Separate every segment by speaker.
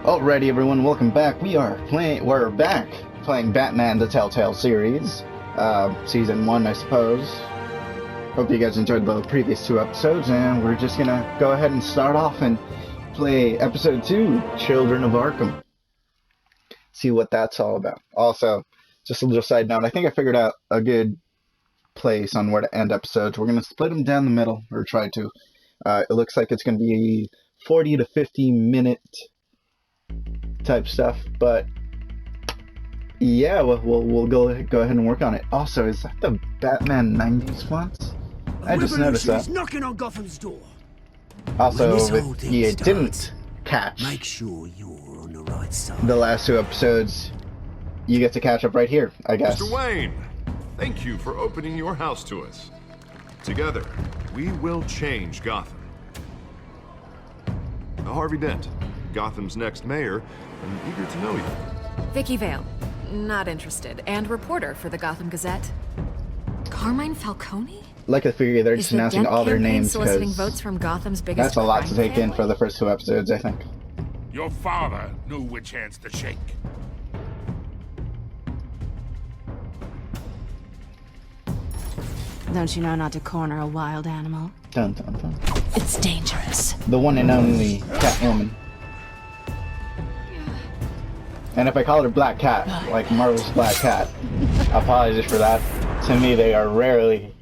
Speaker 1: Alrighty everyone, welcome back. We're back playing Batman the Telltale series. Season 1, I suppose. Hope you guys enjoyed the previous 2 episodes, and we're just gonna go ahead and start off and play episode 2, Children of Arkham. See what that's all about. Also, just a little side note, I think I figured out a good place on where to end episodes. We're gonna split them down the middle, or try to. It looks like it's gonna be 40 to 50 minute type stuff, but yeah, we'll go ahead and work on it. Also, is that the Batman 90s fonts? I just noticed that.
Speaker 2: Knocking on Gotham's door.
Speaker 1: Also, if you didn't catch
Speaker 2: make sure you're on the right side.
Speaker 1: The last 2 episodes, you get to catch up right here, I guess.
Speaker 3: Mr. Wayne, thank you for opening your house to us. Together, we will change Gotham. Harvey Dent, Gotham's next mayor. I'm eager to know you.
Speaker 4: Vicky Vale, not interested, and reporter for the Gotham Gazette. Carmine Falcone?
Speaker 1: Like to figure they're just announcing all their names
Speaker 4: soliciting votes from Gotham's biggest
Speaker 1: that's a lot to take
Speaker 4: family?
Speaker 1: in for the first 2 episodes, I think.
Speaker 5: Your father knew which hands to shake.
Speaker 6: Don't you know not to corner a wild animal?
Speaker 1: Dun dun dun.
Speaker 6: It's dangerous.
Speaker 1: The one and only Catwoman. And if I call her Black Cat, like Marvel's Black Cat, apologies for that. To me, they are really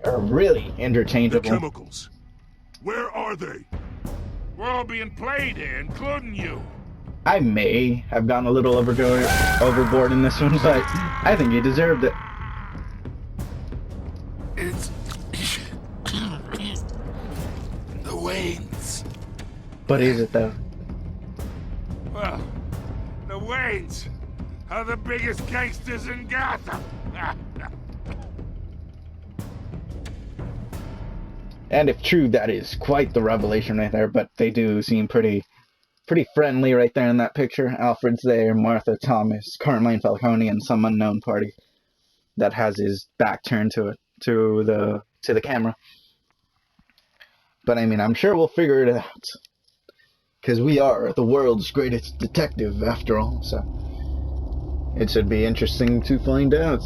Speaker 1: interchangeable.
Speaker 5: The chemicals. Where are they? We're all being played here, including you.
Speaker 1: I may have gone a little overboard in this one, but I think he deserved it.
Speaker 5: It's the Waynes.
Speaker 1: But is it though?
Speaker 5: Well, the Waynes are the biggest gangsters in Gotham.
Speaker 1: And if true, that is quite the revelation right there. But they do seem pretty friendly right there in that picture. Alfred's there, Martha, Thomas, Carmine Falcone, and some unknown party that has his back turned to the camera. But I mean, I'm sure we'll figure it out, because we are the world's greatest detective, after all. So it should be interesting to find out.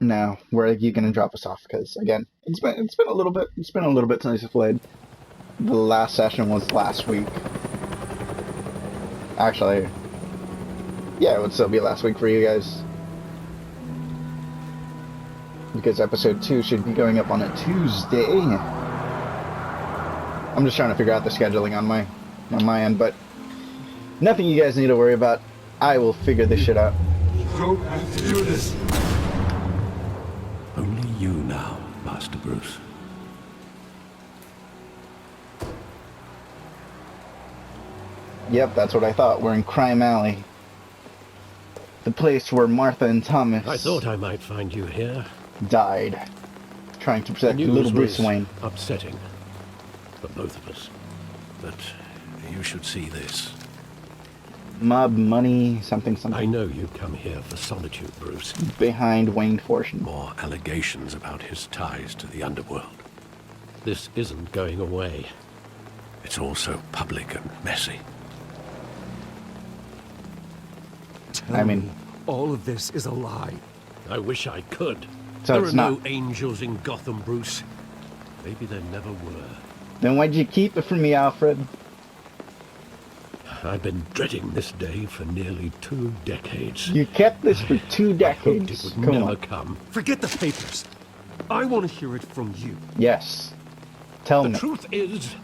Speaker 1: Now, where are you gonna drop us off? Because again, it's been a little bit since I played. The last session was last week. Actually, yeah, it would still be last week for you guys, because episode 2 should be going up on a Tuesday. I'm just trying to figure out the scheduling on my end, but nothing you guys need to worry about. I will figure this shit out.
Speaker 5: So, do this.
Speaker 2: Only you now, Master Bruce.
Speaker 1: Yep, that's what I thought. We're in Crime Alley. The place where Martha and Thomas
Speaker 7: I thought I might find you here.
Speaker 1: died, trying to protect
Speaker 7: The
Speaker 1: little
Speaker 7: news
Speaker 1: Bruce
Speaker 7: was
Speaker 1: Wayne.
Speaker 7: upsetting for both of us. But you should see this.
Speaker 1: Mob money, something.
Speaker 7: I know you come here for solitude, Bruce.
Speaker 1: Behind Wayne Fortune.
Speaker 7: More allegations about his ties to the underworld. This isn't going away. It's all so public and messy.
Speaker 1: I mean,
Speaker 2: all of this is a lie.
Speaker 7: I wish I could.
Speaker 1: So
Speaker 7: there
Speaker 1: it's
Speaker 7: are no
Speaker 1: not.
Speaker 7: angels in Gotham, Bruce. Maybe there never were.
Speaker 1: Then why'd you keep it from me, Alfred?
Speaker 7: I've been dreading this day for nearly 2 decades.
Speaker 1: You kept this for 2
Speaker 7: I hoped
Speaker 1: decades.
Speaker 7: it would
Speaker 1: Come
Speaker 7: never
Speaker 1: on.
Speaker 7: come.
Speaker 2: Forget the papers. I want to hear it from you.
Speaker 1: Yes. Tell
Speaker 7: The
Speaker 1: me.
Speaker 7: truth is,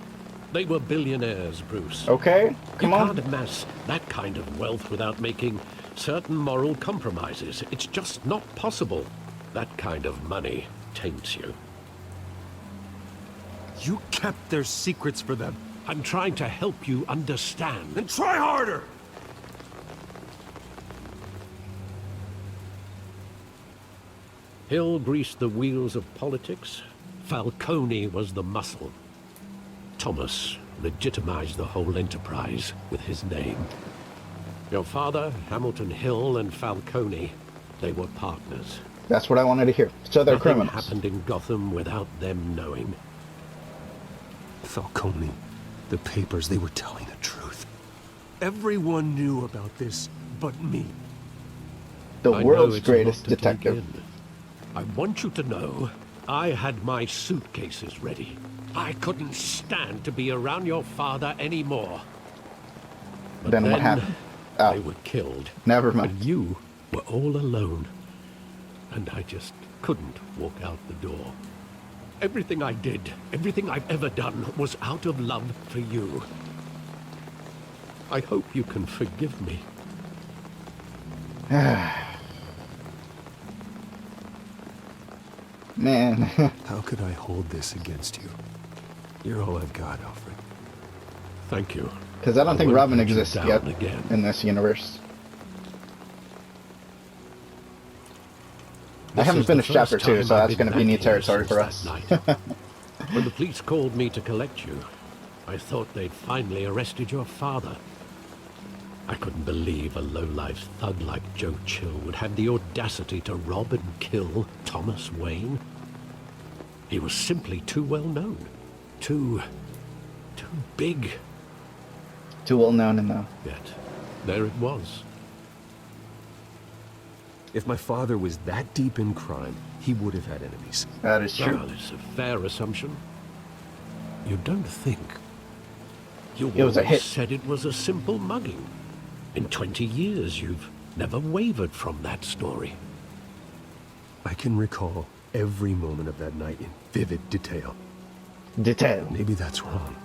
Speaker 7: they were billionaires, Bruce.
Speaker 1: Okay? Come
Speaker 7: You
Speaker 1: on.
Speaker 7: can't amass that kind of wealth without making certain moral compromises. It's just not possible. That kind of money taints you.
Speaker 2: You kept their secrets for them.
Speaker 7: I'm trying to help you understand.
Speaker 2: Then try harder!
Speaker 7: Hill greased the wheels of politics. Falcone was the muscle. Thomas legitimized the whole enterprise with his name. Your father, Hamilton Hill, and Falcone, they were partners.
Speaker 1: That's what I wanted to hear. So they're
Speaker 7: Nothing
Speaker 1: criminals.
Speaker 7: happened in Gotham without them knowing.
Speaker 2: Falcone, the papers, they were telling the truth. Everyone knew about this but me.
Speaker 1: The
Speaker 7: I know
Speaker 1: world's
Speaker 7: it's a
Speaker 1: greatest
Speaker 7: lot to take
Speaker 1: detective.
Speaker 7: in. I want you to know, I had my suitcases ready. I couldn't stand to be around your father anymore. But
Speaker 1: Then what happened? Oh.
Speaker 7: They were killed.
Speaker 1: Never mind.
Speaker 7: And you were all alone. And I just couldn't walk out the door. Everything I did, everything I've ever done, was out of love for you. I hope you can forgive me.
Speaker 1: Man.
Speaker 2: How could I hold this against you? You're all I've got, Alfred.
Speaker 7: Thank you.
Speaker 1: Because I don't think
Speaker 7: won't
Speaker 1: Robin
Speaker 7: let you
Speaker 1: exists
Speaker 7: down
Speaker 1: yet
Speaker 7: again.
Speaker 1: in this universe. I haven't
Speaker 7: This is the
Speaker 1: finished chapter
Speaker 7: first
Speaker 1: 2,
Speaker 7: time
Speaker 1: so
Speaker 7: I've
Speaker 1: that's
Speaker 7: been
Speaker 1: going to be new
Speaker 7: back here
Speaker 1: territory
Speaker 7: since
Speaker 1: for
Speaker 7: that
Speaker 1: us.
Speaker 7: night. When the police called me to collect you, I thought they'd finally arrested your father. I couldn't believe a low-life thug like Joe Chill would have the audacity to rob and kill Thomas Wayne. He was simply too well known. Too big.
Speaker 1: Too well known in the...
Speaker 7: Yet, there it was.
Speaker 2: If my father was that deep in crime, he would have had enemies.
Speaker 1: That is true.
Speaker 7: Well, it's a fair assumption. You don't think. You
Speaker 1: It was a
Speaker 7: always
Speaker 1: hit.
Speaker 7: said it was a simple mugging. In 20 years, you've never wavered from that story.
Speaker 2: I can recall every moment of that night in vivid detail.
Speaker 1: Detail.
Speaker 2: Maybe that's wrong.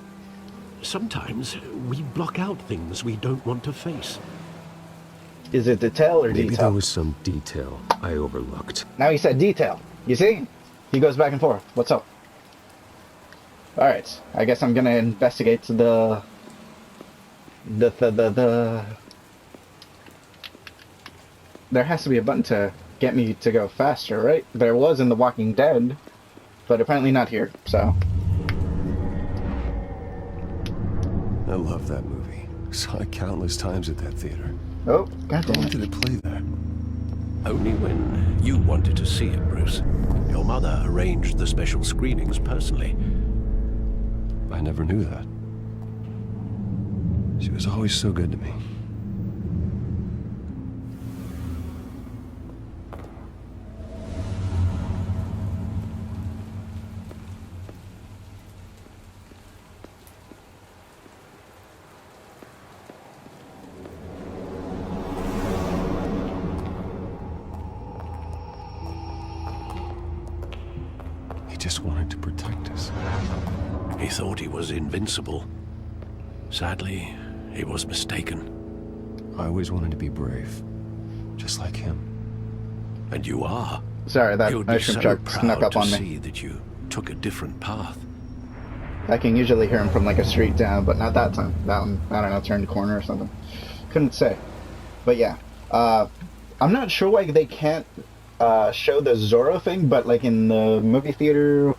Speaker 7: Sometimes we block out things we don't want to face.
Speaker 1: Is it detail or
Speaker 2: Maybe
Speaker 1: detail?
Speaker 2: there was some detail I overlooked.
Speaker 1: Now he said detail. You see? He goes back and forth. What's up? Alright. I guess I'm gonna investigate the... There has to be a button to get me to go faster, right? There was in The Walking Dead, but apparently not here, so...
Speaker 2: I love that movie. Saw it countless times at that theater.
Speaker 1: Oh,
Speaker 2: How
Speaker 1: goddamn
Speaker 2: long
Speaker 1: it.
Speaker 2: did it play there?
Speaker 7: Only when you wanted to see it, Bruce. Your mother arranged the special screenings personally.
Speaker 2: I never knew that. She was always so good to me. He just wanted to protect us.
Speaker 7: He thought he was invincible. Sadly, he was mistaken.
Speaker 2: I always wanted to be brave, just like him.
Speaker 7: And you are.
Speaker 1: Sorry, that
Speaker 7: He would be
Speaker 1: ice cream
Speaker 7: so
Speaker 1: truck snuck
Speaker 7: proud
Speaker 1: up
Speaker 7: to
Speaker 1: on me.
Speaker 7: see that you took a different path.
Speaker 1: I can usually hear him from like a street down, but not that time. That one, I don't know, turned a corner or something. Couldn't say. But yeah. I'm not sure why they can't show the Zorro thing, but like in the movie theater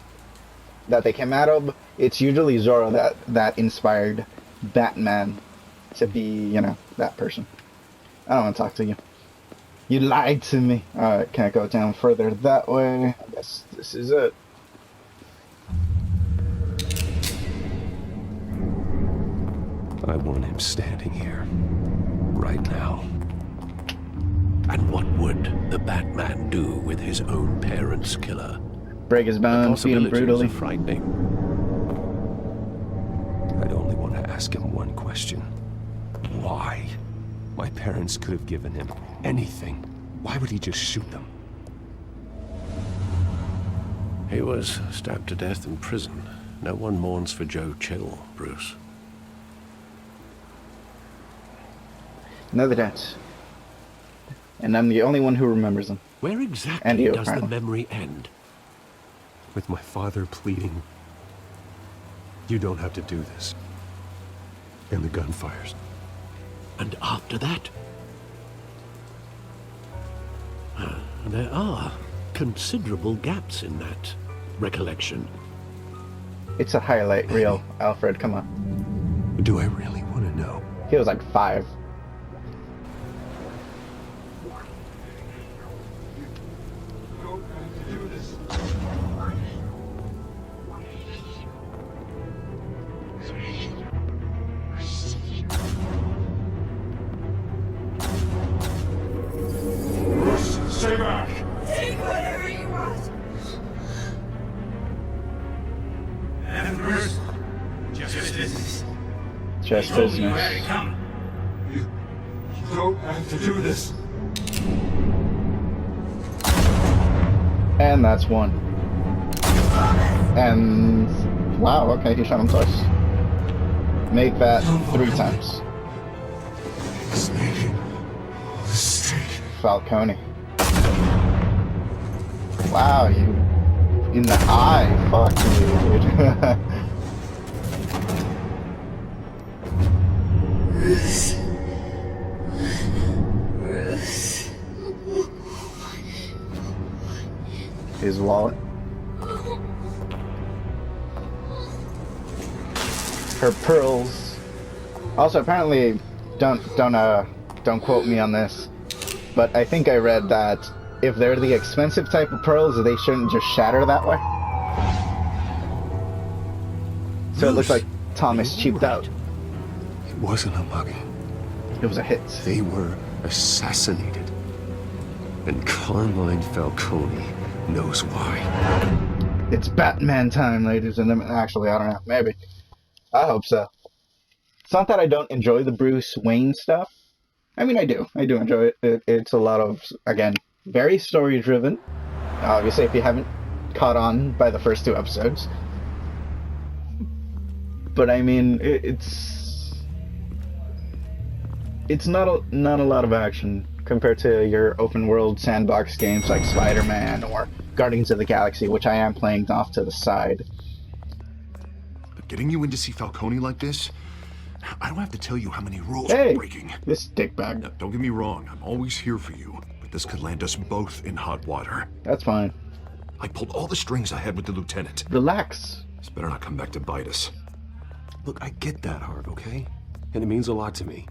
Speaker 1: that they came out of, it's usually Zorro that inspired Batman to be, you know, that person. I don't want to talk to you. You lied to me. Alright, can't go down further that way. I guess this is it.
Speaker 2: I want him standing here, right now.
Speaker 7: And what would the Batman do with his own parents' killer?
Speaker 1: Break his
Speaker 7: The
Speaker 1: bones, beat him
Speaker 7: possibilities
Speaker 1: brutally.
Speaker 7: are frightening.
Speaker 2: I'd only want to ask him one question. Why? My parents could have given him anything. Why would he just shoot them?
Speaker 7: He was stabbed to death in prison. No one mourns for Joe Chill, Bruce.
Speaker 1: No, they don't. And I'm the only one who remembers them.
Speaker 7: Where
Speaker 1: And
Speaker 7: exactly
Speaker 1: you,
Speaker 7: does the
Speaker 1: apparently.
Speaker 7: memory end?
Speaker 2: With my father pleading, "You don't have to do this." And the gunfires.
Speaker 7: And after that? There are considerable gaps in that recollection.
Speaker 1: It's a highlight reel, Alfred, come on.
Speaker 2: Do I really want to know?
Speaker 1: He was like 5. Just
Speaker 8: Told me you
Speaker 1: business.
Speaker 8: had it coming. You don't have to do this.
Speaker 1: And that's one. And wow, okay, he shot him twice. Make that 3 times.
Speaker 8: Let's make it straight.
Speaker 1: Falcone. Wow, you in the eye. Fuck you, dude. His wallet. Her pearls. Also, apparently, don't quote me on this, but I think I read that if they're the expensive type of pearls, they shouldn't just shatter that way. So it looks like Thomas cheaped out.
Speaker 2: It wasn't a mugging.
Speaker 1: It was a hit.
Speaker 2: They were assassinated. And Carmine Falcone knows why.
Speaker 1: It's Batman time, ladies and gentlemen. Actually, I don't know. Maybe. I hope so. It's not that I don't enjoy the Bruce Wayne stuff. I mean, I do. I do enjoy it. It's a lot of, again, very story-driven. Obviously, if you haven't caught on by the first 2 episodes. But I mean, it's not a lot of action compared to your open-world sandbox games like Spider-Man or Guardians of the Galaxy, which I am playing off to the side.
Speaker 3: But getting you in to see Falcone like this, I don't have to tell you how many rules
Speaker 1: Hey,
Speaker 3: we're breaking.
Speaker 1: this dickbag.
Speaker 3: Now, don't get me wrong, I'm always here for you, but this could land us both in hot water.
Speaker 1: That's fine.
Speaker 3: I pulled all the strings I had with the lieutenant.
Speaker 1: Relax.
Speaker 3: This better not come back to bite us.
Speaker 2: Look, I get that, Harv, okay? And it means a lot to me.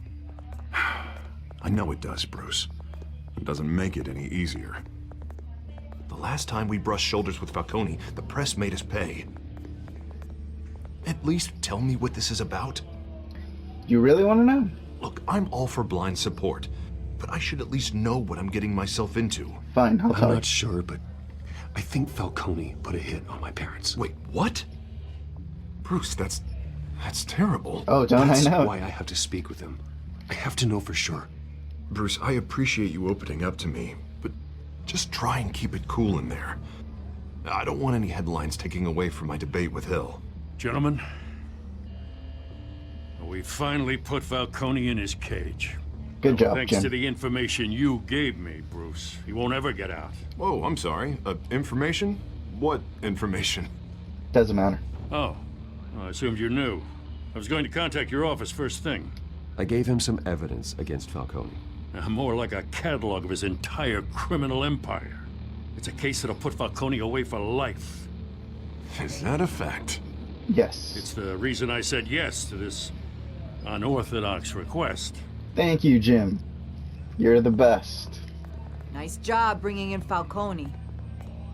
Speaker 3: I know it does, Bruce. It doesn't make it any easier. The last time we brushed shoulders with Falcone, the press made us pay. At least tell me what this is about.
Speaker 1: You really want to know?
Speaker 3: Look, I'm all for blind support, but I should at least know what I'm getting myself into.
Speaker 1: Fine, I'll
Speaker 2: I'm
Speaker 1: tell you.
Speaker 2: not sure, but I think Falcone put a hit on my parents.
Speaker 3: Wait, what? Bruce, that's terrible.
Speaker 1: Oh, don't
Speaker 2: That's
Speaker 1: I know?
Speaker 2: why I have to speak with him. I have to know for sure.
Speaker 3: Bruce, I appreciate you opening up to me, but just try and keep it cool in there. I don't want any headlines taking away from my debate with Hill.
Speaker 5: Gentlemen, we finally put Falcone in his cage.
Speaker 1: Good job,
Speaker 5: Thanks to
Speaker 1: Jim.
Speaker 5: the information you gave me, Bruce. He won't ever get out.
Speaker 3: Whoa, I'm sorry. Information? What information?
Speaker 1: Doesn't matter.
Speaker 5: Oh, well, I assumed you knew. I was going to contact your office first thing.
Speaker 2: I gave him some evidence against Falcone.
Speaker 5: More like a catalog of his entire criminal empire. It's a case that'll put Falcone away for life.
Speaker 3: Is that a fact?
Speaker 1: Yes.
Speaker 5: It's the reason I said yes to this unorthodox request.
Speaker 1: Thank you, Jim. You're the best.
Speaker 9: Nice job bringing in Falcone.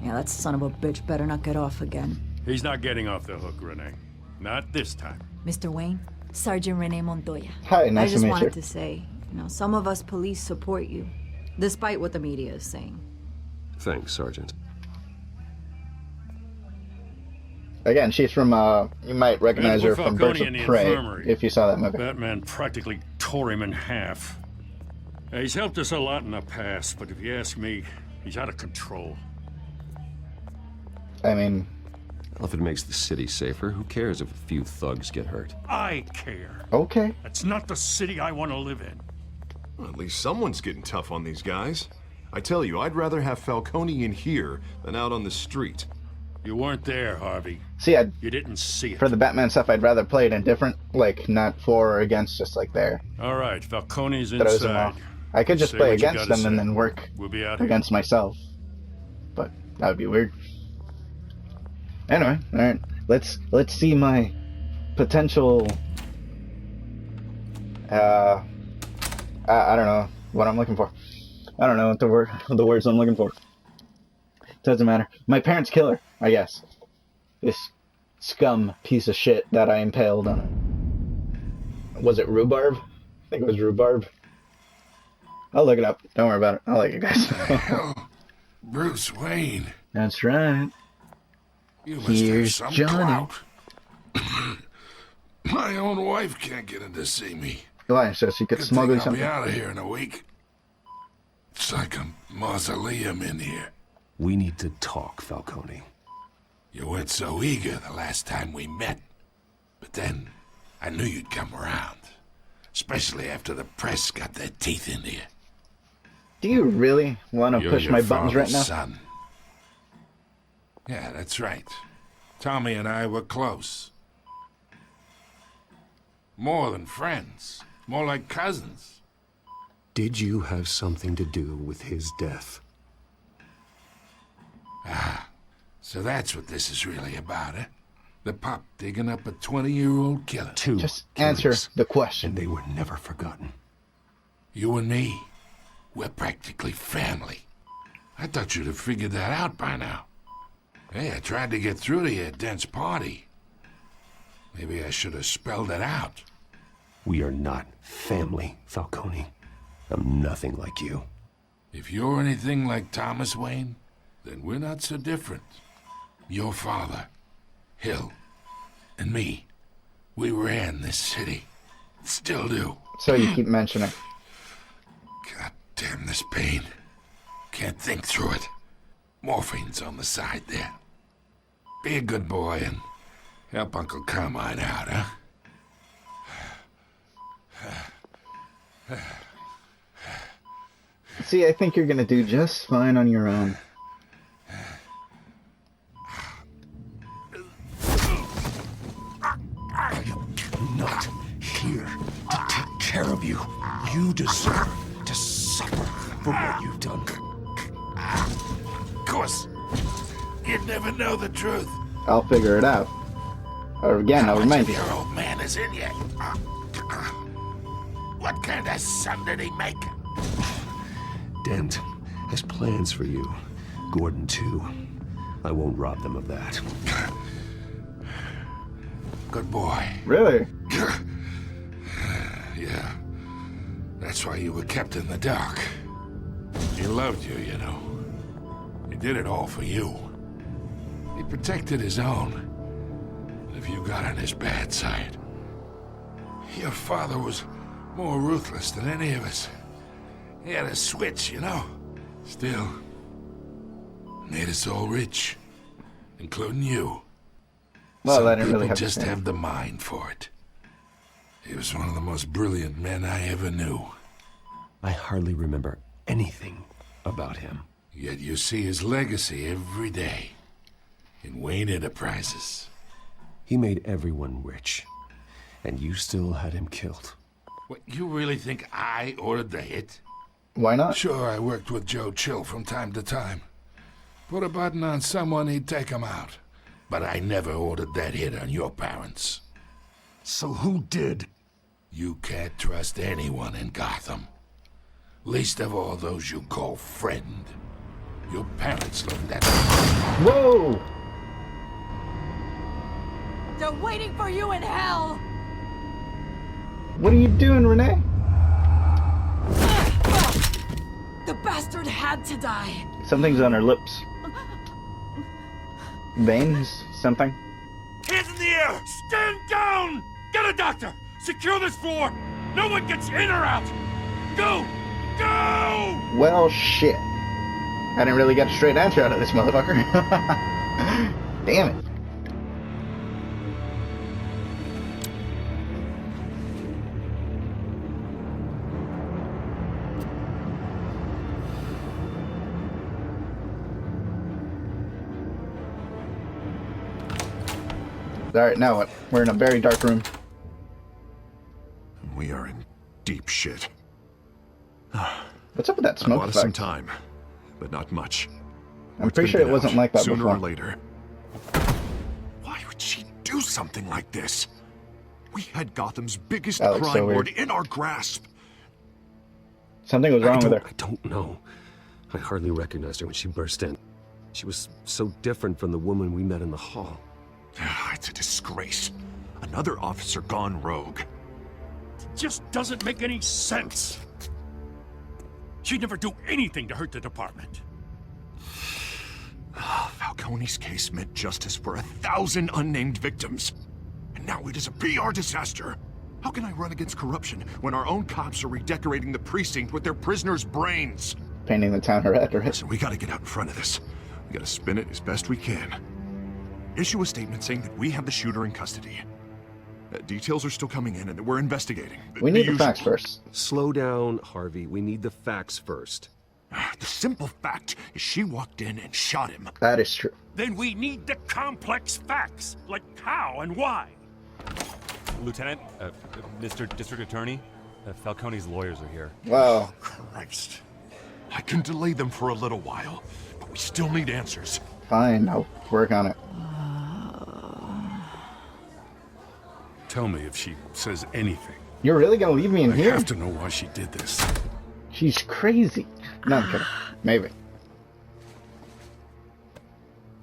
Speaker 9: Yeah, that son of a bitch better not get off again.
Speaker 5: He's not getting off the hook, Renee. Not this time.
Speaker 9: Mr. Wayne, Sergeant Renee Montoya.
Speaker 1: Hi,
Speaker 9: I
Speaker 1: nice to
Speaker 9: just
Speaker 1: meet
Speaker 9: wanted
Speaker 1: you.
Speaker 9: to say, some of us police support you, despite what the media is saying.
Speaker 2: Thanks, Sergeant.
Speaker 1: Again, she's from, you might recognize her
Speaker 5: Put
Speaker 1: from
Speaker 5: Falcone
Speaker 1: Birds of
Speaker 5: in the
Speaker 1: Prey,
Speaker 5: infirmary.
Speaker 1: if you saw that movie.
Speaker 5: Batman practically tore him in half. He's helped us a lot in the past, but if you ask me, he's out of control.
Speaker 1: I mean,
Speaker 2: Well, if it makes the city safer, who cares if a few thugs get hurt?
Speaker 5: I care.
Speaker 1: okay.
Speaker 5: That's not the city I want to live in.
Speaker 3: Well, at least someone's getting tough on these guys. I tell you, I'd rather have Falcone in here than out on the street.
Speaker 5: You weren't there, Harvey.
Speaker 1: See,
Speaker 5: You didn't see it.
Speaker 1: for the Batman stuff, I'd rather play it in different, like, not for or against, just like there.
Speaker 5: All right, Falcone's
Speaker 1: Throws them
Speaker 5: inside.
Speaker 1: off. I could just
Speaker 5: Say
Speaker 1: play
Speaker 5: what you
Speaker 1: against
Speaker 5: gotta
Speaker 1: them and
Speaker 5: say.
Speaker 1: then work
Speaker 5: We'll be out here.
Speaker 1: against myself. But that would be weird. Anyway, alright. Let's see my potential I don't know what I'm looking for. I don't know what the words I'm looking for. Doesn't matter. My parents' killer, I guess. This scum piece of shit that I impaled on it. Was it rhubarb? I think it was rhubarb. I'll look it up. Don't worry about it. I'll let you guys know.
Speaker 5: Oh,
Speaker 8: Bruce Wayne.
Speaker 1: That's right.
Speaker 8: You must
Speaker 1: Here's
Speaker 8: have some
Speaker 1: Johnny.
Speaker 8: clout.
Speaker 10: My own wife can't get in to see me.
Speaker 1: Why? So she could
Speaker 10: Good
Speaker 1: smuggle
Speaker 10: thing I'll
Speaker 1: something.
Speaker 10: be out of here in a week. It's like a mausoleum in here.
Speaker 2: We need to talk, Falcone.
Speaker 10: You weren't so eager the last time we met. But then, I knew you'd come around. Especially after the press got their teeth into you.
Speaker 1: Do you really want to
Speaker 10: You're
Speaker 1: push
Speaker 10: your
Speaker 1: my buttons right
Speaker 10: father's
Speaker 1: now?
Speaker 10: son. Yeah, that's right. Tommy and I were close. More than friends. More like cousins.
Speaker 2: Did you have something to do with his death?
Speaker 10: Ah, so that's what this is really about, eh? The pup digging up a 20-year-old killer.
Speaker 2: Two
Speaker 1: Just answer
Speaker 2: killings,
Speaker 1: the question.
Speaker 2: and they were never forgotten.
Speaker 10: You and me, we're practically family. I thought you'd have figured that out by now. Hey, I tried to get through to you at Dent's party. Maybe I should have spelled it out.
Speaker 2: We are not family, Falcone. I'm nothing like you.
Speaker 10: If you're anything like Thomas Wayne, then we're not so different. Your father, Hill, and me, we ran this city. Still do.
Speaker 1: So you keep mentioning.
Speaker 10: God damn this pain. Can't think through it. Morphine's on the side there. Be a good boy and help Uncle Carmine out, huh?
Speaker 1: See, I think you're gonna do just fine on your own.
Speaker 2: I am not here to take care of you. You deserve to suffer for what you've done.
Speaker 10: Of course. You'd never know the truth.
Speaker 1: I'll figure it out. Or again, I'll
Speaker 10: How much
Speaker 1: remind
Speaker 10: of
Speaker 1: you.
Speaker 10: your old man is in you? What kind of son did he make?
Speaker 2: Dent has plans for you. Gordon, too. I won't rob them of that.
Speaker 10: Good boy.
Speaker 1: Really?
Speaker 10: Yeah. That's why you were kept in the dark. He loved you, you know. He did it all for you. He protected his own. If you got on his bad side. Your father was more ruthless than any of us. He had a switch, you know. Still, made us all rich. Including you.
Speaker 1: Well,
Speaker 10: Some
Speaker 1: I didn't really
Speaker 10: people
Speaker 1: have
Speaker 10: just
Speaker 1: to say.
Speaker 10: have the mind for it. He was one of the most brilliant men I ever knew.
Speaker 2: I hardly remember anything about him.
Speaker 10: Yet you see his legacy every day. In Wayne Enterprises.
Speaker 2: He made everyone rich, and you still had him killed.
Speaker 10: What, you really think I ordered the hit?
Speaker 1: Why not?
Speaker 10: Sure, I worked with Joe Chill from time to time. Put a button on someone, he'd take him out. But I never ordered that hit on your parents.
Speaker 2: So who did?
Speaker 10: You can't trust anyone in Gotham. Least of all those you call friend. Your parents learned that.
Speaker 1: Whoa!
Speaker 9: They're waiting for you in hell!
Speaker 1: What are you doing, Renee?
Speaker 9: The bastard had to die.
Speaker 1: Something's on her lips. Veins? Something?
Speaker 5: Hands in the air! Stand down! Get a doctor! Secure this floor! No one gets in or out! Go! Go!
Speaker 1: Well, shit. I didn't really get a straight answer out of this motherfucker. Damn it. Alright, now what? We're in a very dark room.
Speaker 3: We are in deep shit.
Speaker 1: What's up with that
Speaker 3: I
Speaker 1: smoke
Speaker 3: bought us some
Speaker 1: effect?
Speaker 3: time, but not much.
Speaker 1: I'm
Speaker 3: Word's
Speaker 1: pretty
Speaker 3: gonna
Speaker 1: sure it
Speaker 3: get
Speaker 1: wasn't
Speaker 3: out,
Speaker 1: like that
Speaker 3: sooner
Speaker 1: before.
Speaker 3: or later. Why would she do something like this? We had Gotham's biggest
Speaker 1: That looks so
Speaker 3: crime
Speaker 1: weird.
Speaker 3: lord in our grasp.
Speaker 1: Something was wrong with her.
Speaker 2: I don't know. I hardly recognized her when she burst in. She was so different from the woman we met in the hall.
Speaker 3: It's a disgrace. Another officer gone rogue.
Speaker 5: Just doesn't make any sense. She'd never do anything to hurt the department.
Speaker 3: Falcone's case meant justice for 1,000 unnamed victims. And now. It is a PR disaster. How can I run against corruption when our own cops are redecorating the precinct with their prisoners' brains?
Speaker 1: Painting the town red, right?
Speaker 3: Listen, we gotta get out in front of this. We gotta spin it as best we can. Issue a statement saying that we have the shooter in custody. Details are still coming in and that we're investigating.
Speaker 1: We need the
Speaker 3: usual.
Speaker 1: facts first.
Speaker 2: Slow down, Harvey. We need the facts first.
Speaker 3: The simple fact is she walked in and shot him.
Speaker 1: That is true.
Speaker 5: Then we need the complex facts, like how and why.
Speaker 11: Lieutenant, Mr. District Attorney, Falcone's lawyers are here.
Speaker 1: Wow.
Speaker 3: Christ. I can delay them for a little while, but we still need answers.
Speaker 1: Fine, I'll work on it.
Speaker 10: Tell me if she says anything.
Speaker 1: You're really gonna leave me in
Speaker 10: I
Speaker 1: here?
Speaker 10: have to know why she did this.
Speaker 1: She's crazy. No, I'm kidding. Maybe.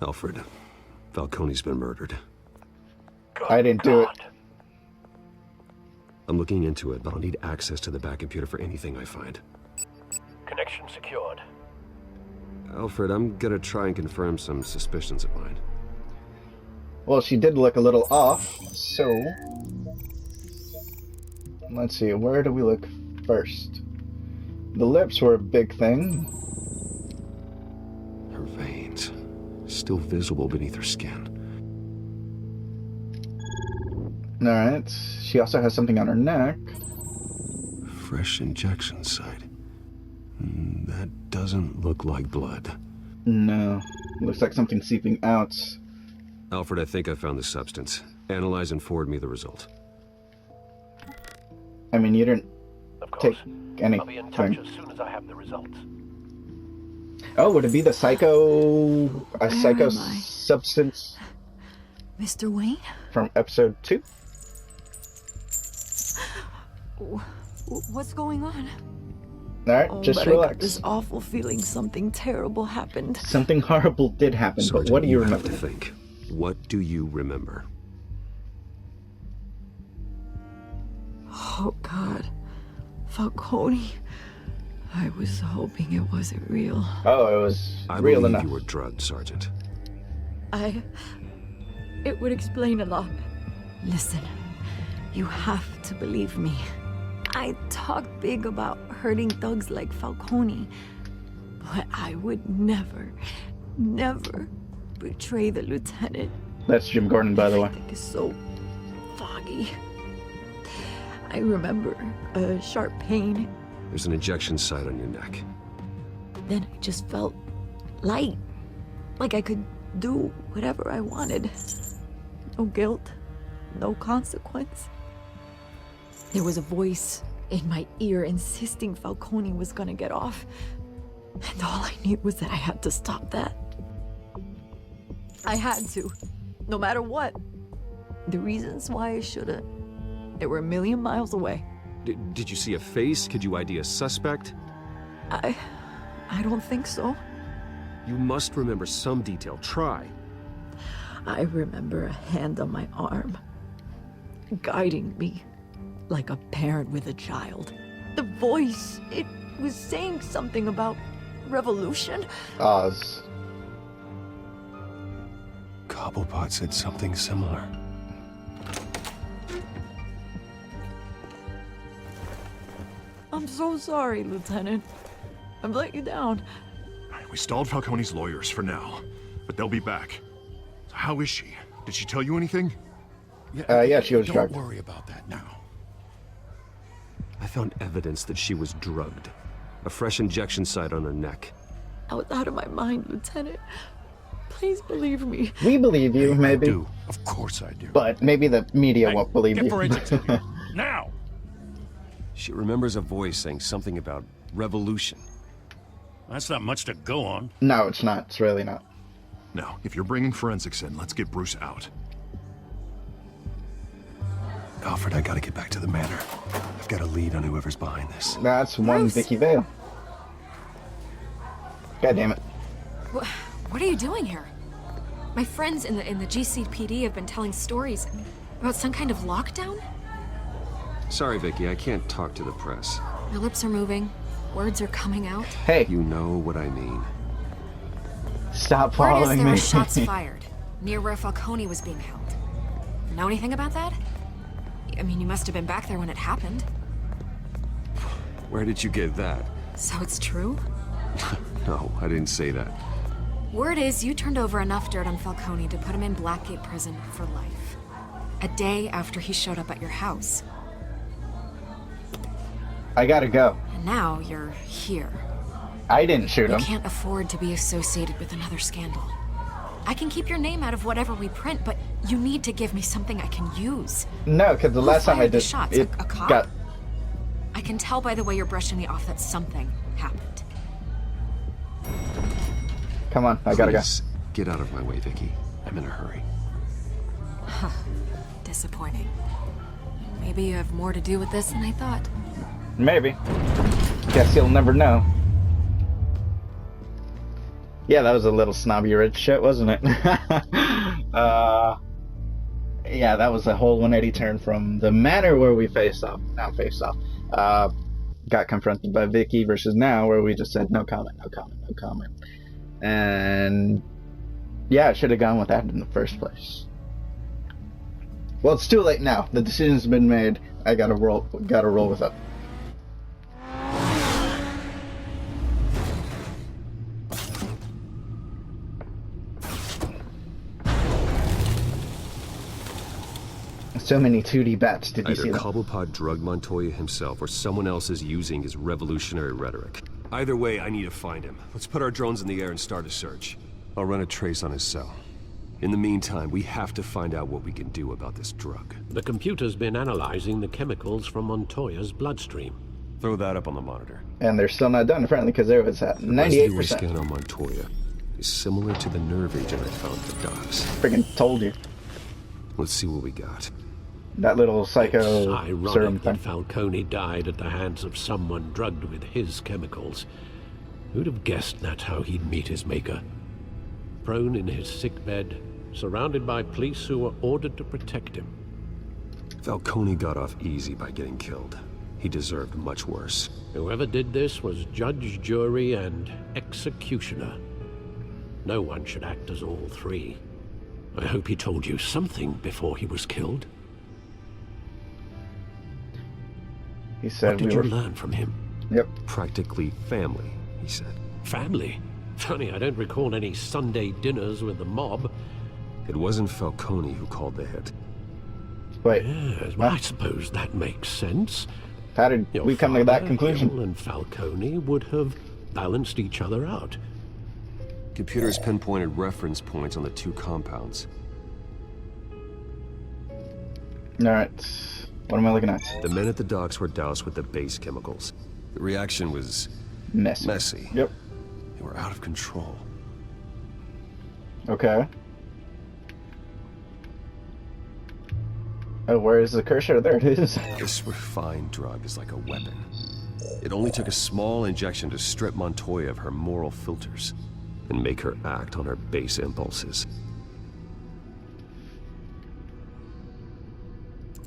Speaker 2: Alfred, Falcone's been murdered.
Speaker 1: I didn't do it.
Speaker 2: I'm looking into it, but I'll need access to the back computer for anything I find.
Speaker 7: Connection secured.
Speaker 2: Alfred, I'm gonna try and confirm some suspicions of mine.
Speaker 1: Well, she did look a little off, so... Let's see, where do we look first? The lips were a big thing.
Speaker 2: Her veins, still visible beneath her skin.
Speaker 1: Alright, she also has something on her neck.
Speaker 2: Fresh injection site. That doesn't look like blood.
Speaker 1: No, looks like something seeping out.
Speaker 2: Alfred, I think I found the substance. Analyze and forward me the result.
Speaker 1: I mean, you didn't take any
Speaker 7: I'll be in touch
Speaker 1: time.
Speaker 7: as soon as I have the results.
Speaker 1: Oh, would it be the psycho... a psycho
Speaker 9: am I?
Speaker 1: substance
Speaker 9: Mr. Wayne?
Speaker 1: from episode 2?
Speaker 9: What's going on?
Speaker 1: Alright, just
Speaker 9: but I got
Speaker 1: relax.
Speaker 9: this awful feeling something terrible happened.
Speaker 1: Something horrible did happen,
Speaker 2: Sergeant,
Speaker 1: but what do you
Speaker 2: have
Speaker 1: remember?
Speaker 2: to think. What do you remember?
Speaker 9: Oh, God. Falcone. I was hoping it wasn't real.
Speaker 1: Oh, it was
Speaker 2: I
Speaker 1: real
Speaker 2: believe
Speaker 1: enough.
Speaker 2: you were drugged, Sergeant.
Speaker 9: It would explain a lot. Listen, you have to believe me. I talk big about hurting thugs like Falcone, but I would never betray the lieutenant.
Speaker 1: That's Jim Gordon, by the way.
Speaker 9: It's so foggy. I remember a sharp pain.
Speaker 2: There's an injection site on your neck.
Speaker 9: Then I just felt light. Like I could do whatever I wanted. No guilt, no consequence. There was a voice in my ear insisting Falcone was gonna get off. And all I knew was that I had to stop that. I had to, no matter what. The reasons why I shouldn't, they were a million miles away.
Speaker 2: Did you see a face? Could you ID a suspect?
Speaker 9: I don't think so.
Speaker 2: You must remember some detail. Try.
Speaker 9: I remember a hand on my arm, guiding me like a parent with a child. The voice, it was saying something about revolution.
Speaker 1: Oz.
Speaker 2: Cobblepot said something similar.
Speaker 9: I'm so sorry, Lieutenant. I've let you down.
Speaker 3: We stalled Falcone's lawyers for now, but they'll be back. So how is she? Did she tell you anything?
Speaker 1: Yeah, she was
Speaker 10: Don't
Speaker 1: drugged.
Speaker 10: worry about that now.
Speaker 2: I found evidence that she was drugged. A fresh injection site on her neck.
Speaker 9: I was out of my mind, Lieutenant. Please believe me.
Speaker 1: We believe you, maybe.
Speaker 10: I do. Of course I do.
Speaker 1: But maybe the media
Speaker 5: Hey,
Speaker 1: won't believe
Speaker 5: get
Speaker 1: you.
Speaker 5: Forensics in here. Now!
Speaker 2: She remembers a voice saying something about revolution.
Speaker 5: That's not much to go on.
Speaker 1: No, it's not. It's really not.
Speaker 3: Now, if you're bringing forensics in, let's get Bruce out.
Speaker 2: Alfred, I gotta get back to the manor. I've got a lead on whoever's behind this.
Speaker 1: That's one
Speaker 4: Bruce.
Speaker 1: Vicky Vale. God damn it.
Speaker 4: What are you doing here? My friends in the GCPD have been telling stories about some kind of lockdown?
Speaker 2: Sorry, Vicky, I can't talk to the press.
Speaker 4: My lips are moving. Words are coming out.
Speaker 1: Hey,
Speaker 2: You know what I mean.
Speaker 1: stop
Speaker 4: Word is
Speaker 1: following
Speaker 4: there
Speaker 1: me.
Speaker 4: were shots fired near where Falcone was being held. Know anything about that? I mean, you must have been back there when it happened.
Speaker 2: Where did you get that?
Speaker 4: So it's true?
Speaker 2: No, I didn't say that.
Speaker 4: Word is you turned over enough dirt on Falcone to put him in Blackgate Prison for life. A day after he showed up at your house.
Speaker 1: I gotta go.
Speaker 4: And now you're here.
Speaker 1: I didn't shoot
Speaker 4: You
Speaker 1: him.
Speaker 4: can't afford to be associated with another scandal. I can keep your name out of whatever we print, but you need to give me something I can use.
Speaker 1: No, because the last time I
Speaker 4: fired the
Speaker 1: did
Speaker 4: shots?
Speaker 1: it
Speaker 4: A cop?
Speaker 1: got.
Speaker 4: I can tell by the way you're brushing me off that something happened.
Speaker 1: Come on, I gotta go.
Speaker 2: Please, get out of my way, Vicky. I'm in a hurry.
Speaker 4: Disappointing. Maybe you have more to do with this than I thought.
Speaker 1: Maybe. Guess you'll never know. Yeah, that was a little snobby rich shit, wasn't it? Yeah, that was a whole 180 turn from the manner where we got confronted by Vicky versus now where we just said no comment. And yeah, I should have gone with that in the first place. Well, it's too late now. The decision's been made. I gotta roll with it. So many 2D bats. Did you see
Speaker 2: Either
Speaker 1: that?
Speaker 2: Cobblepot drugged Montoya himself, or someone else is using his revolutionary rhetoric. Either way, I need to find him. Let's put our drones in the air and start a search. I'll run a trace on his cell. In the meantime, we have to find out what we can do about this drug.
Speaker 7: The computer's been analyzing the chemicals from Montoya's bloodstream.
Speaker 2: Throw that up on the monitor.
Speaker 1: And they're still not done, apparently, because there was at 98%.
Speaker 2: The scan on Montoya is similar to the nerve agent I found at the docks.
Speaker 1: Friggin' told you.
Speaker 2: Let's see what we got.
Speaker 1: That little psycho
Speaker 7: It's
Speaker 1: serum
Speaker 7: ironic
Speaker 1: thing.
Speaker 7: that Falcone died at the hands of someone drugged with his chemicals. Who'd have guessed that's how he'd meet his maker? Prone in his sickbed, surrounded by police who were ordered to protect him.
Speaker 2: Falcone got off easy by getting killed. He deserved much worse.
Speaker 7: Whoever did this was judge, jury, and executioner. No one should act as all three. I hope he told you something before he was killed.
Speaker 1: He said
Speaker 7: What did you learn from him?
Speaker 1: Yep.
Speaker 2: Practically family, he said.
Speaker 7: Family? Funny, I don't recall any Sunday dinners with the mob.
Speaker 2: It wasn't Falcone who called the hit.
Speaker 1: Wait.
Speaker 7: Yes, well, I suppose that makes sense.
Speaker 1: How did we come to that conclusion?
Speaker 7: Hill and Falcone would have balanced each other out.
Speaker 2: Computers pinpointed reference points on the two compounds.
Speaker 1: Alright. What am I looking at?
Speaker 2: The men at the docks were doused with the base chemicals. The reaction was messy.
Speaker 1: Yep.
Speaker 2: They were out of control.
Speaker 1: Okay. Oh, where is the cursor? There it is.
Speaker 2: This refined drug is like a weapon. It only took a small injection to strip Montoya of her moral filters and make her act on her base impulses.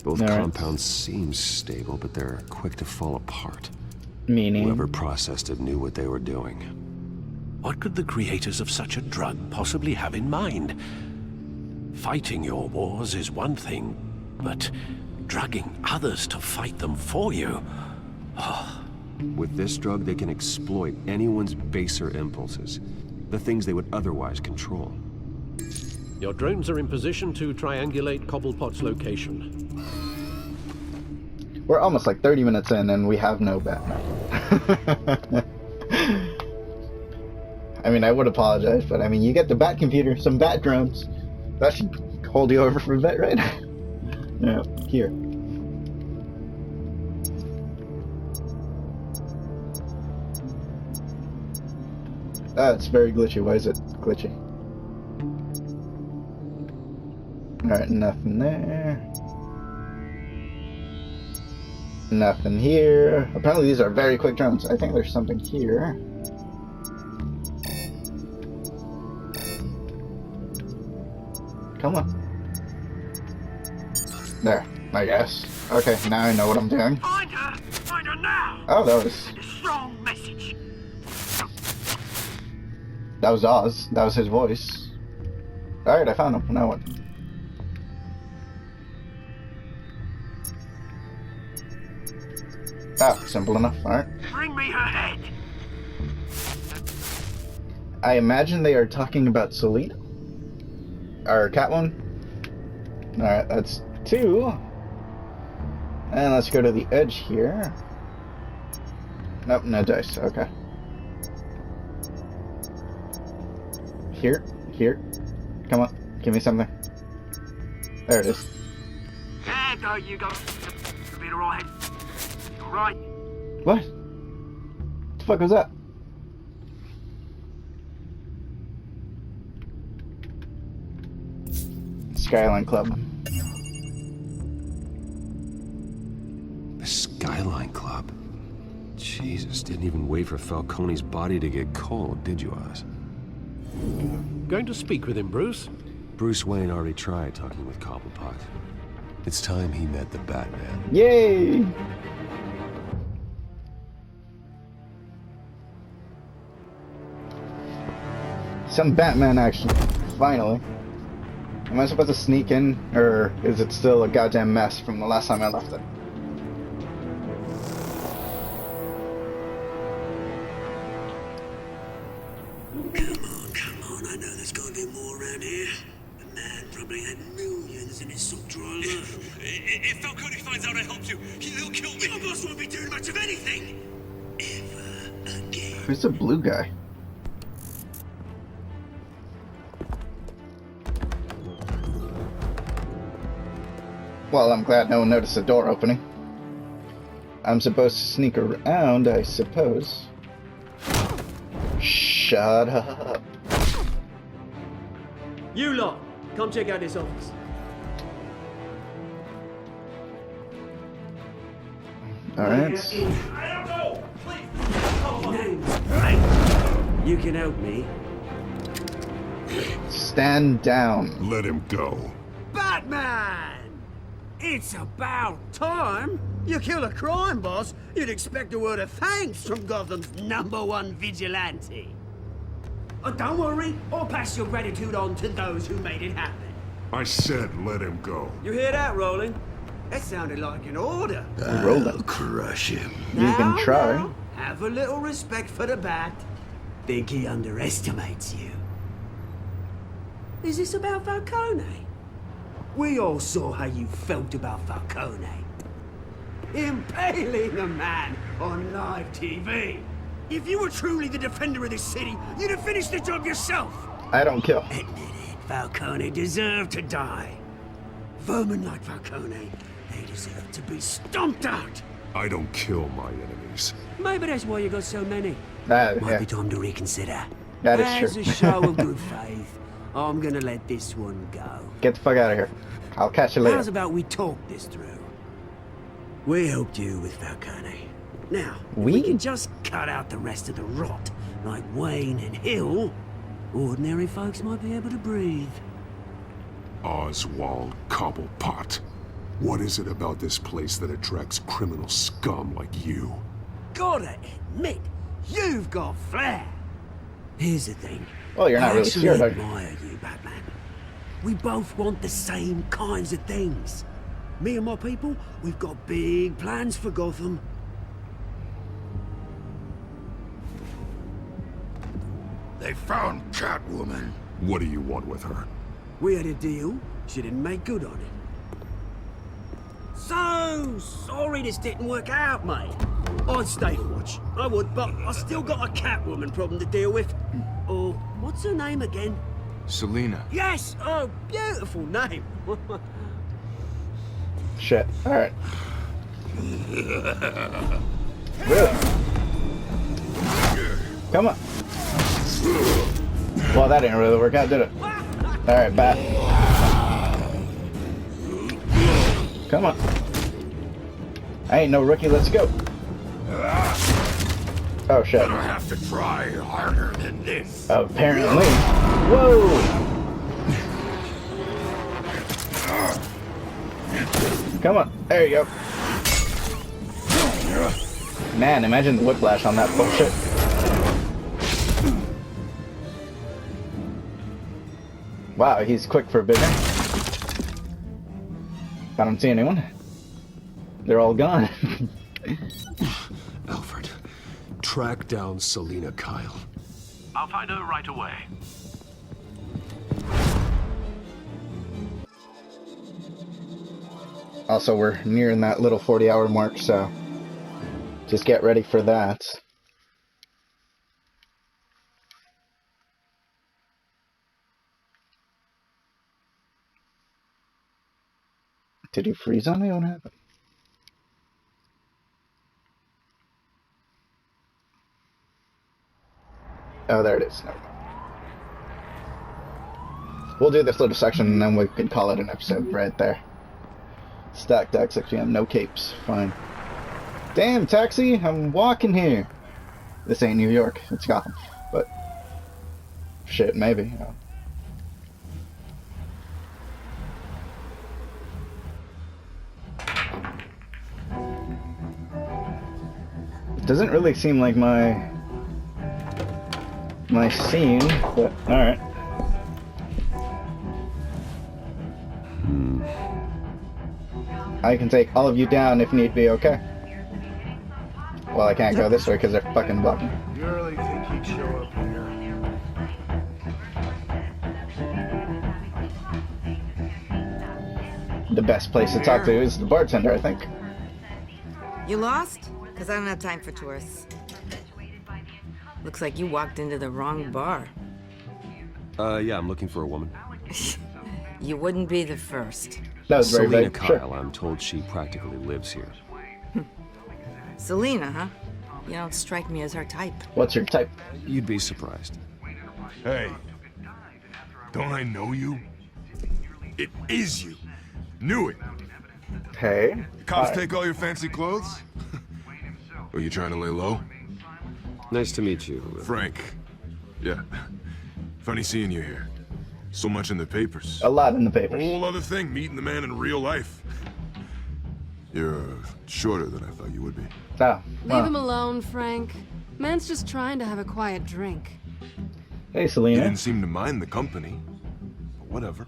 Speaker 2: Both compounds seem stable, but they're quick to fall apart.
Speaker 1: Meaning?
Speaker 2: Whoever processed it knew what they were doing.
Speaker 7: What could the creators of such a drug possibly have in mind? Fighting your wars is one thing, but drugging others to fight them for you? Oh.
Speaker 2: With this drug, they can exploit anyone's baser impulses, the things they would otherwise control.
Speaker 7: Your drones are in position to triangulate Cobblepot's location.
Speaker 1: We're almost like 30 minutes in and we have no Batman. I mean, I would apologize, but I mean, you get the Bat computer, some Bat drones. That should hold you over for a bit, right? Yeah, here. It's very glitchy. Why is it glitchy? Alright, nothing there. Nothing here. Apparently these are very quick drones. I think there's something here. Come on. There, I guess. Okay, now I know what I'm doing.
Speaker 5: Find her! Find her now!
Speaker 1: Oh, that was...
Speaker 5: Send a strong message.
Speaker 1: That was Oz. That was his voice. Alright, I found him. Now what? Oh, simple enough. Alright.
Speaker 5: Bring me her head.
Speaker 1: I imagine they are talking about Selena? Or Catwoman? Alright, that's 2. And let's go to the edge here. Nope, no dice. Okay. Here. Come on, give me something. There it is.
Speaker 5: There go, you go. You'll be alright. Alright.
Speaker 1: What? The fuck was that? Skyline Club.
Speaker 2: The Skyline Club? Jesus, didn't even wait for Falcone's body to get cold, did you, Oz?
Speaker 7: Going to speak with him, Bruce?
Speaker 2: Bruce Wayne already tried talking with Cobblepot. It's time he met the Batman.
Speaker 1: Yay! Some Batman action. Finally. Am I supposed to sneak in, or is it still a goddamn mess from the last time I left it?
Speaker 12: Come on, I know there's gotta be more around here. The man probably had millions in his sock drawer alone.
Speaker 5: If Falcone finds out I helped you, he'll kill me.
Speaker 12: Your boss won't be doing much of anything. Ever again.
Speaker 1: Who's the blue guy? Well, I'm glad no one noticed the door opening. I'm supposed to sneak around, I suppose. Shut up.
Speaker 12: You lot, come check out this office.
Speaker 1: Alright.
Speaker 5: I don't know. Please.
Speaker 12: You can help me.
Speaker 1: Stand down.
Speaker 3: Let him go.
Speaker 12: Batman! It's about time. You kill a crime boss, you'd expect a word of thanks from Gotham's #1 vigilante. Oh, don't worry, I'll pass your gratitude on to those who made it happen.
Speaker 3: I said let him go.
Speaker 12: You hear that, Roland? That sounded like an order.
Speaker 1: Roland.
Speaker 3: Crush him.
Speaker 1: You can try.
Speaker 12: Now, have a little respect for the Bat. Think he underestimates you. Is this about Falcone? We all saw how you felt about Falcone. Impaling a man on live TV. If you were truly the defender of this city, you'd have finished the job yourself.
Speaker 1: I don't kill.
Speaker 12: Admit it, Falcone deserved to die. Vermin like Falcone, they deserve to be stomped out.
Speaker 3: I don't kill my enemies.
Speaker 12: Maybe that's why you got so many.
Speaker 1: That,
Speaker 12: Might
Speaker 1: yeah,
Speaker 12: be time to reconsider.
Speaker 1: that
Speaker 12: As
Speaker 1: is
Speaker 12: a
Speaker 1: true.
Speaker 12: show of good faith, I'm gonna let this one go.
Speaker 1: Get the fuck out of here. I'll catch you later.
Speaker 12: How's about we talk this through? We helped you with Falcone. Now, if we can just cut out the rest of the rot, like Wayne and Hill, ordinary folks might be able to breathe.
Speaker 3: Oswald Cobblepot. What is it about this place that attracts criminal scum like you?
Speaker 12: Gotta admit, you've got flair. Here's the thing.
Speaker 1: Well, you're not
Speaker 12: I
Speaker 1: really
Speaker 12: actually
Speaker 1: scared, are you?
Speaker 12: admire you, Batman. We both want the same kinds of things. Me and my people, we've got big plans for Gotham.
Speaker 10: They found Catwoman.
Speaker 3: What do you want with her?
Speaker 12: We had a deal. She didn't make good on it. So sorry this didn't work out, mate. I'd stay to watch. I would, but I still got a Catwoman problem to deal with. Oh, what's her name again?
Speaker 13: Selena.
Speaker 12: Yes! Oh, beautiful name.
Speaker 1: Shit. Alright. Really? Come on. Well, that didn't really work out, did it? Alright, Bat. Come on. I ain't no rookie, let's go. Oh, shit.
Speaker 10: Gonna have to try harder than this.
Speaker 1: Apparently. Whoa! Come on. There you go. Man, imagine the whiplash on that bullshit. Wow, he's quick for a bigger. I don't see anyone. They're all gone.
Speaker 2: Track down Selina Kyle.
Speaker 7: I'll find her right away.
Speaker 1: Also, we're nearing that little 40-hour mark, so just get ready for that. Did you freeze on me? What happened? Oh, there it is. Never mind. We'll do this little section and then we can call it an episode right there. Stack deck, 6 p.m. No capes. Fine. Damn, taxi! I'm walking here. This ain't New York. It's Gotham. But shit, maybe. You know. It doesn't really seem like my scene, but alright. I can take all of you down if need be, okay? Well, I can't go this way because they're fucking blocking.
Speaker 8: You really think he'd show up here?
Speaker 1: The best place to talk to is the bartender, I think.
Speaker 13: You lost? Because I don't have time for tourists. Looks like you walked into the wrong bar.
Speaker 2: Yeah, I'm looking for a woman.
Speaker 13: You wouldn't be the first.
Speaker 1: That was very
Speaker 2: Selina
Speaker 1: vague.
Speaker 2: Kyle,
Speaker 1: Sure.
Speaker 2: I'm told she practically lives here.
Speaker 13: Selina, huh? You don't strike me as her type.
Speaker 1: What's your type?
Speaker 2: You'd be surprised.
Speaker 3: Hey, don't I know you? It is you. Knew it.
Speaker 1: Hey.
Speaker 3: Cops take all your fancy clothes? Are you trying to lay low?
Speaker 2: Nice to meet you.
Speaker 3: Frank. Yeah. Funny seeing you here. So much in the papers.
Speaker 1: A lot in the papers.
Speaker 3: Whole other thing, meeting the man in real life. You're shorter than I thought you would be.
Speaker 1: Oh,
Speaker 6: Leave him alone, Frank. Man's just trying to have a quiet drink.
Speaker 1: Hey,
Speaker 3: You
Speaker 1: Selina.
Speaker 3: didn't seem to mind the company. But whatever.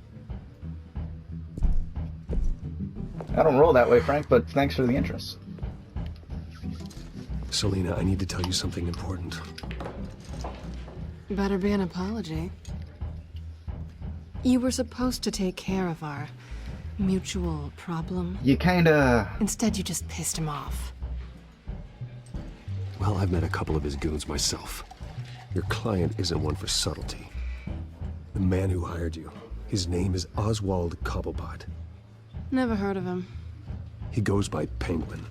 Speaker 1: I don't roll that way, Frank, but thanks for the interest.
Speaker 2: Selina, I need to tell you something important.
Speaker 6: Better be an apology. You were supposed to take care of our mutual problem.
Speaker 1: You kinda...
Speaker 6: Instead, you just pissed him off.
Speaker 2: Well, I've met a couple of his goons myself. Your client isn't one for subtlety. The man who hired you, his name is Oswald Cobblepot.
Speaker 6: Never heard of him.
Speaker 2: He goes by Penguin.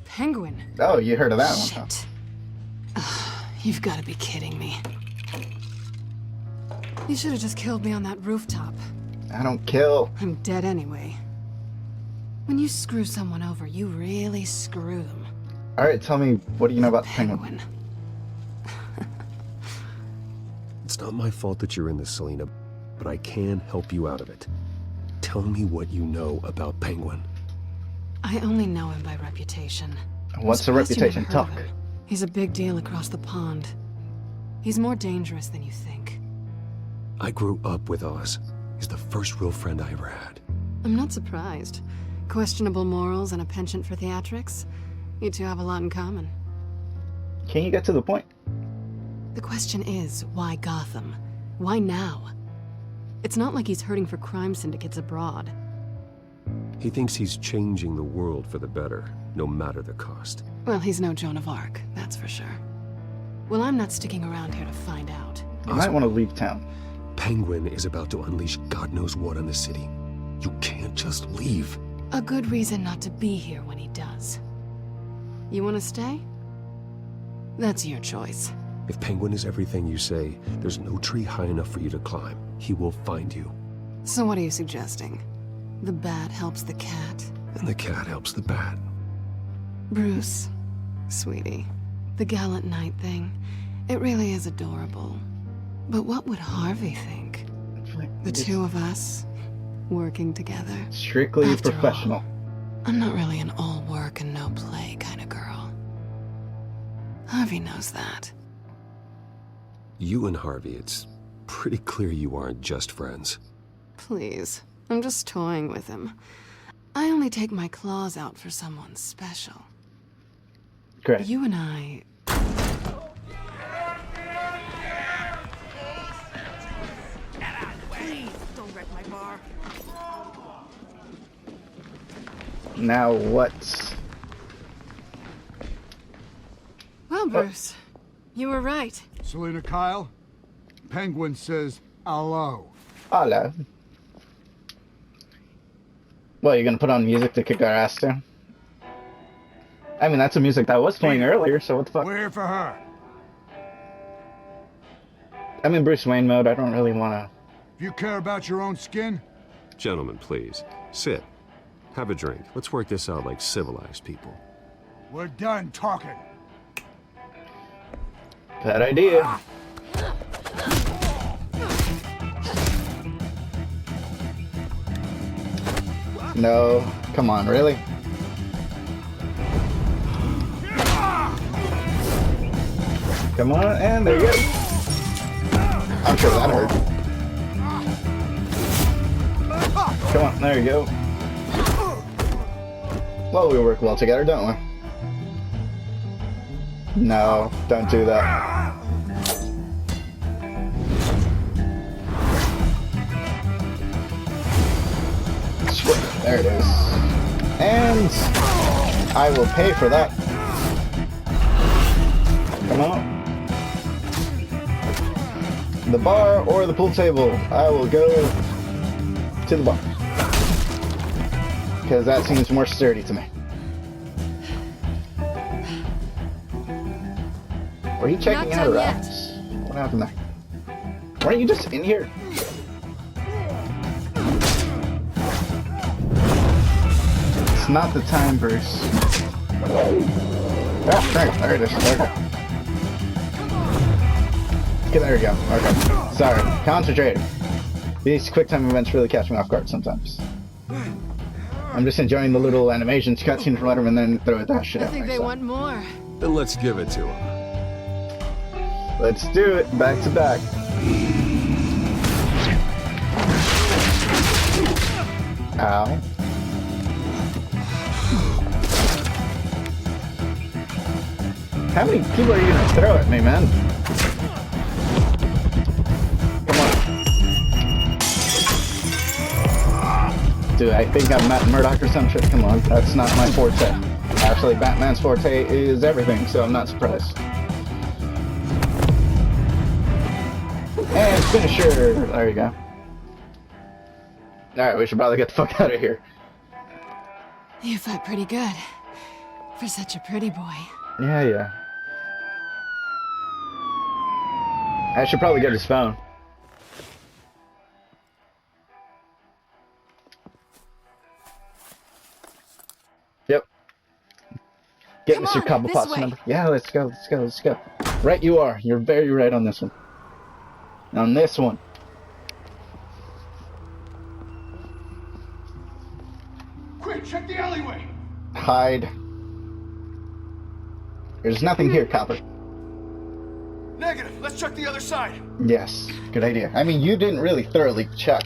Speaker 6: Penguin?
Speaker 1: Oh, you heard of that one, huh?
Speaker 6: Shit. You've got to be kidding me. You should have just killed me on that rooftop.
Speaker 1: I don't kill.
Speaker 6: I'm dead anyway. When you screw someone over, you really screw them.
Speaker 1: Alright, tell me, what do you know about the Penguin?
Speaker 2: It's not my fault that you're in this, Selina, but I can help you out of it. Tell me what you know about Penguin.
Speaker 6: I only know him by reputation.
Speaker 1: What's the
Speaker 6: I'm surprised you
Speaker 1: reputation?
Speaker 6: never heard of
Speaker 1: Talk.
Speaker 6: him. He's a big deal across the pond. He's more dangerous than you think.
Speaker 2: I grew up with Oz. He's the first real friend I ever had.
Speaker 6: I'm not surprised. Questionable morals and a penchant for theatrics. You two have a lot in common.
Speaker 1: Can you get to the point?
Speaker 6: The question is, why Gotham? Why now? It's not like he's hurting for crime syndicates abroad.
Speaker 2: He thinks he's changing the world for the better, no matter the cost.
Speaker 6: Well, he's no Joan of Arc, that's for sure. Well, I'm not sticking around here to find out.
Speaker 1: You might want to leave town.
Speaker 2: Penguin is about to unleash God knows what on the city. You can't just leave.
Speaker 6: A good reason not to be here when he does. You want to stay? That's your choice.
Speaker 2: If Penguin is everything you say, there's no tree high enough for you to climb. He will find you.
Speaker 6: So what are you suggesting? The bat helps the cat?
Speaker 2: And the cat helps the bat.
Speaker 6: Bruce, sweetie, the gallant knight thing, it really is adorable. But what would Harvey think? The two of us, working together.
Speaker 1: Strictly
Speaker 6: After
Speaker 1: professional.
Speaker 6: all, I'm not really an all work and no play kind of girl. Harvey knows that.
Speaker 2: You and Harvey, it's pretty clear you aren't just friends.
Speaker 6: Please, I'm just toying with him. I only take my claws out for someone special.
Speaker 1: Great.
Speaker 6: You and I...
Speaker 13: High bar.
Speaker 1: Now what?
Speaker 6: Well, Bruce, you were right.
Speaker 8: Selena Kyle? Penguin says hello.
Speaker 1: Hello. Well, you're gonna put on music to kick our ass too? I mean, that's the music that was playing earlier, so what the fuck?
Speaker 8: We're here for her.
Speaker 1: I'm in Bruce Wayne mode, I don't really wanna...
Speaker 8: If you care about your own skin,
Speaker 2: Gentlemen, please. Sit. Have a drink. Let's work this out like civilized people.
Speaker 8: we're done talking.
Speaker 1: Bad idea. No, come on, really? Come on, and there you go. I'm sure that hurt. Come on, there you go. Well, we work well together, don't we? No, don't do that. There it is. And I will pay for that. Come on. The bar or the pool table. I will go to the bar. Because that seems more sturdy to me. Were you checking out rats? What happened there? Weren't you just in here? It's not the time, Bruce. Ah, there it is. There we go. Okay, there we go. Okay. Sorry. Concentrating. These quick time events really catch me off guard sometimes. I'm just enjoying the little animations, cutscenes, whatever, and then throw that shit
Speaker 6: I
Speaker 1: at
Speaker 6: think they want more.
Speaker 2: Then let's give it to him.
Speaker 1: Let's do it. Back to back. Ow. How many people are you gonna throw at me, man? Come on. Dude, I think I'm Matt Murdock or some shit. Come on, that's not my forte. Actually, Batman's forte is everything, so I'm not surprised. And finisher! There you go. Alright, we should probably get the fuck out of here.
Speaker 6: You fight pretty good. For such a pretty boy.
Speaker 1: Yeah. I should probably get his phone. Yep. Get
Speaker 6: Come
Speaker 1: Mr.
Speaker 6: on,
Speaker 1: Cobblepot's
Speaker 6: this way.
Speaker 1: number. Yeah, let's go. Right you are. You're very right on this one. On this one.
Speaker 8: Quick, check the alleyway.
Speaker 1: Hide. There's nothing here, Copper.
Speaker 8: Negative. Let's check the other side.
Speaker 1: Yes, good idea. I mean, you didn't really thoroughly check.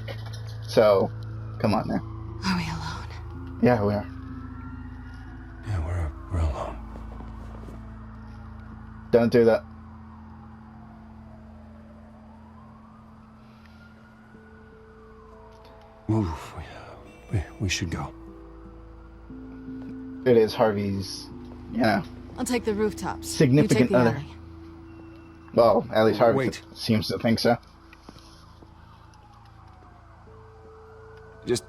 Speaker 1: So, come on now.
Speaker 6: Are we alone?
Speaker 1: Yeah, we are.
Speaker 2: Yeah, we're alone.
Speaker 1: Don't do that.
Speaker 2: Move. We should go.
Speaker 1: It is Harvey's, you know,
Speaker 6: I'll take the rooftops.
Speaker 1: significant
Speaker 6: you take the
Speaker 1: other.
Speaker 6: alley.
Speaker 1: Well, at least Harvey
Speaker 2: Wait.
Speaker 1: seems to think so.
Speaker 2: Just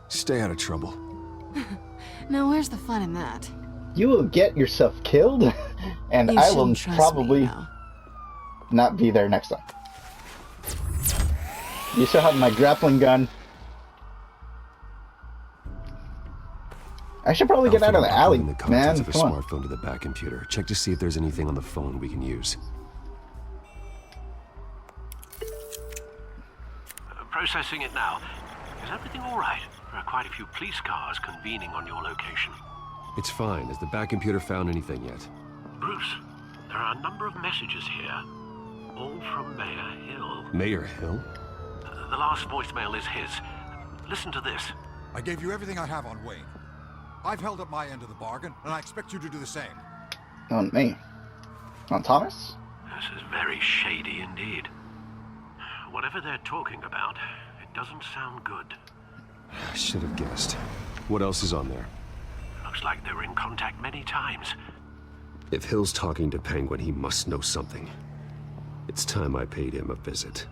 Speaker 2: stay out of trouble.
Speaker 6: Now, where's the fun in that?
Speaker 1: You will get yourself killed, and
Speaker 6: You
Speaker 1: I will
Speaker 6: shouldn't trust
Speaker 1: probably
Speaker 6: me, though.
Speaker 1: not be there next time. You still have my grappling gun. I should probably get out of the alley,
Speaker 2: The contents
Speaker 1: man.
Speaker 2: of a
Speaker 1: Come on.
Speaker 2: smartphone to the back computer. Check to see if there's anything on the phone we can use.
Speaker 7: Processing it now. Is everything all right? There are quite a few police cars convening on your location.
Speaker 2: It's fine. Has the back computer found anything yet?
Speaker 7: Bruce, there are a number of messages here, all from Mayor Hill.
Speaker 2: Mayor Hill?
Speaker 7: The last voicemail is his. Listen to this.
Speaker 14: I gave you everything I have on Wayne. I've held up my end of the bargain, and I expect you to do the same.
Speaker 1: On me. On Thomas?
Speaker 7: This is very shady indeed. Whatever they're talking about, doesn't sound good.
Speaker 2: I should have guessed. What else is on there?
Speaker 7: Looks like they were in contact many times.
Speaker 2: If Hill's talking to Penguin, he must know something. It's time I paid him a visit.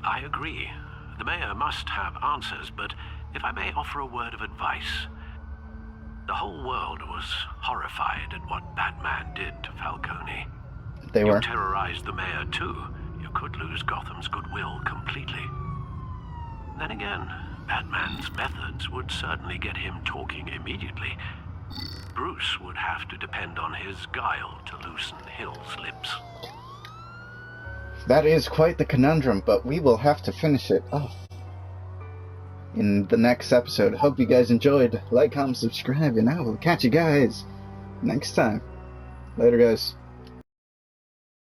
Speaker 7: I agree. The mayor must have answers, but if I may offer a word of advice. The whole world was horrified at what Batman did to Falcone.
Speaker 1: They were.
Speaker 7: You terrorized the mayor too. You could lose Gotham's goodwill completely. Then again, Batman's methods would certainly get him talking immediately. Bruce would have to depend on his guile to loosen Hill's lips.
Speaker 1: That is quite the conundrum, but we will have to finish it off in the next episode. Hope you guys enjoyed. Like, comment, subscribe, and I will catch you guys next time. Later, guys.